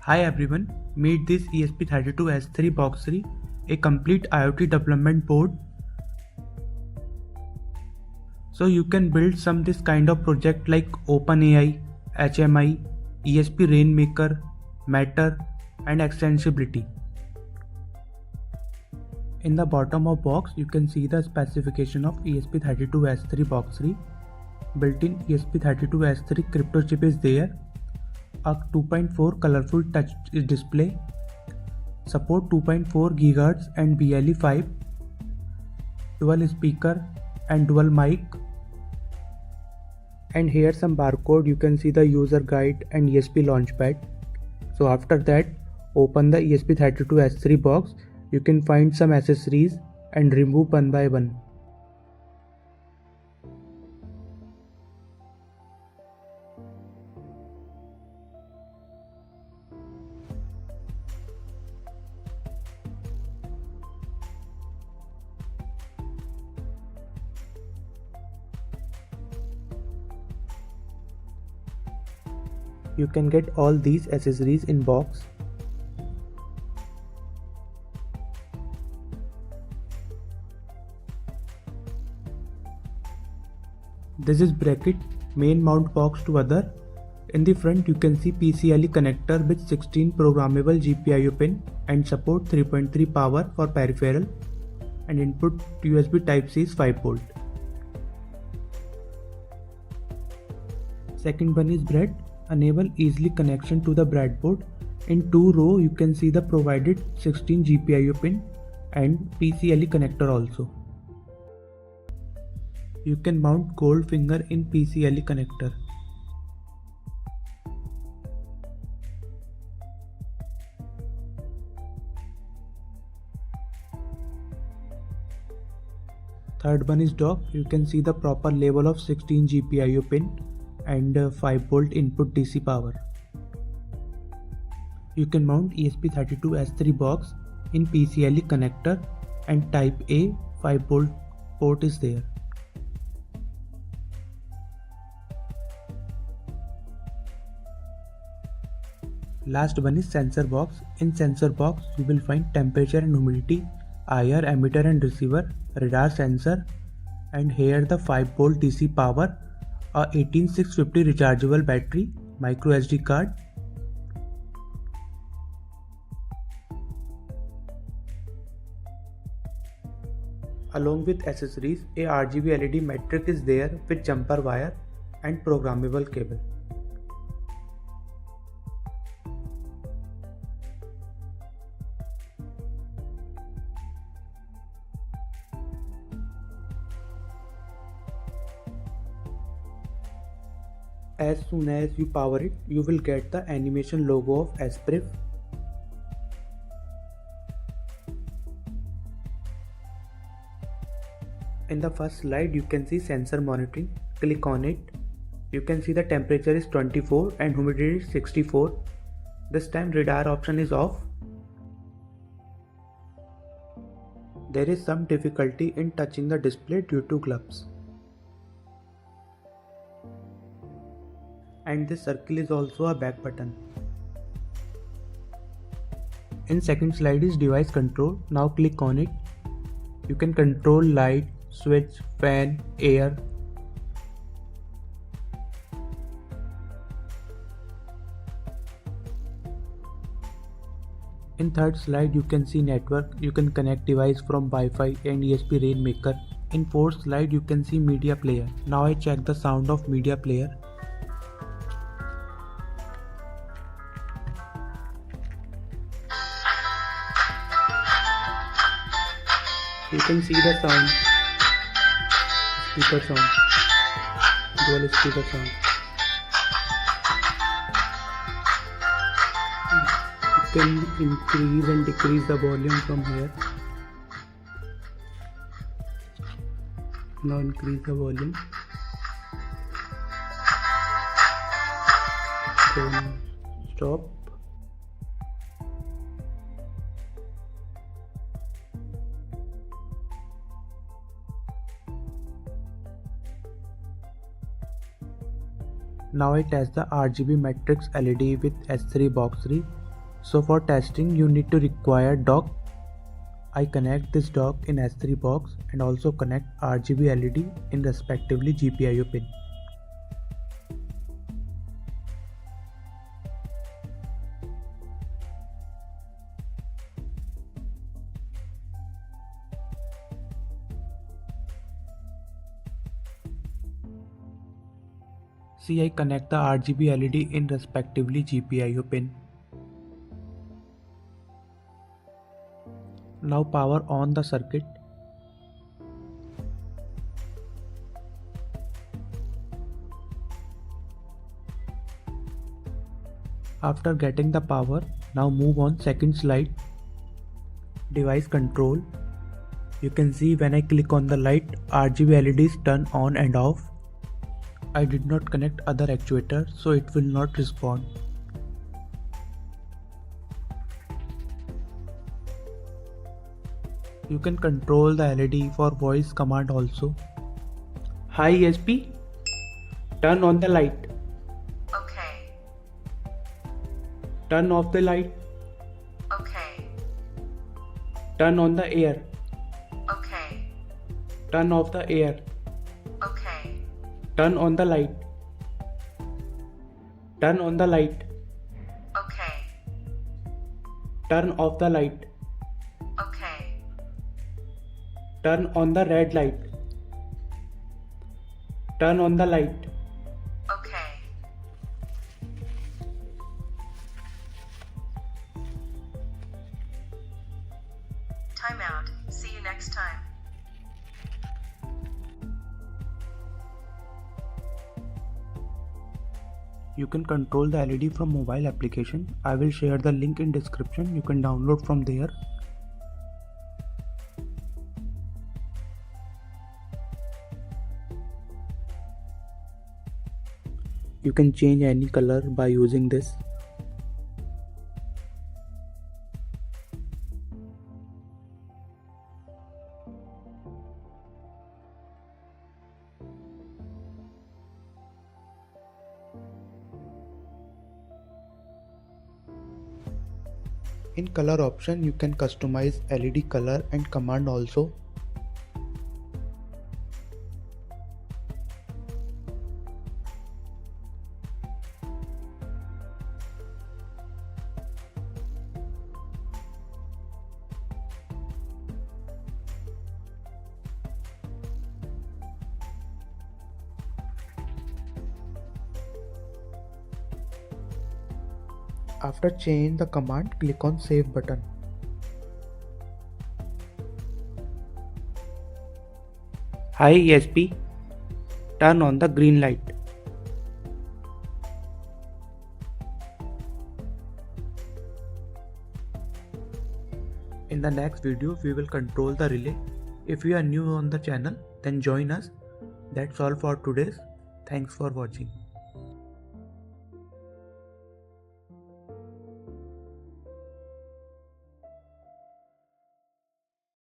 Hi everyone, meet this ESP32-S3-BOX-3, a complete IoT development board. So you can build this kind of project like OpenAI, HMI, ESP RainMaker, Matter and extensibility. In the bottom of box, you can see the specification of ESP32-S3-BOX-3. Built-in ESP32-S3 crypto chip is there. A 2.4 colorful touch display, support 2.4 GHz and BLE5, dual speaker and dual mic, and here some barcode. You can see the user guide and ESP launchpad. So after that, open the ESP32-S3 box. You can find some accessories and remove one by one. You can get all these accessories in box. This is bracket, main mount box to other. In the front you can see PCIe connector with 16 programmable GPIO pin and support 3.3 power for peripheral, and input USB Type-C is 5 volt. Second one is bread. Enable easily connection to the breadboard. In 2 row you can see the provided 16 GPIO pin and PCIe connector also. You can mount gold finger in PCIe connector. Third one is dock. You can see the proper level of 16 GPIO pin and 5 volt input DC power. You can mount ESP32-S3 box in PCIe connector and type A 5 volt port is there. Last one is sensor box. In sensor box you will find temperature and humidity, IR emitter and receiver, radar sensor, and here the 5 volt DC power, a 18650 rechargeable battery, micro SD card. Along with accessories, a RGB LED matrix is there with jumper wire and programmable cable. As soon as you power it, you will get the animation logo of ESP. In the first slide you can see sensor monitoring. Click on it. You can see the temperature is 24 and humidity is 64. This time radar option is off. There is some difficulty in touching the display due to gloves. And this circle is also a back button. In second slide is device control. Now click on it. You can control light, switch, fan, air. In third slide you can see network. You can connect device from Wi-Fi and ESP RainMaker. In fourth slide you can see media player. Now I check the sound of media player. You can see the sound, speaker sound, dual speaker sound. You can increase and decrease the volume from here. Now increase the volume. Then stop. Now I test the RGB matrix LED with S3 box 3. So for testing you need to require dock. I connect this dock in S3 box and also connect RGB LED in respectively GPIO pin. See, I connect the RGB LED in respectively GPIO pin. Now power on the circuit. After getting the power, now move on second slide. Device control. You can see when I click on the light, RGB LEDs turn on and off. I did not connect other actuator, so it will not respond. You can control the LED for voice command also. Hi ESP, turn on the light. Okay. Turn off the light. Okay. Turn on the air. Okay. Turn off the air. Okay. Turn on the light. Turn on the light. Okay. Turn off the light. Okay. Turn on the red light. Turn on the light. Okay. Time out. See you next time. You can control the LED from mobile application. I will share the link in description. You can download from there. You can change any color by using this. In color option, you can customize LED color and command also. After change the command, click on save button. Hi ESP, turn on the green light. In the next video, we will control the relay. If you are new on the channel, then join us. That's all for today. Thanks for watching.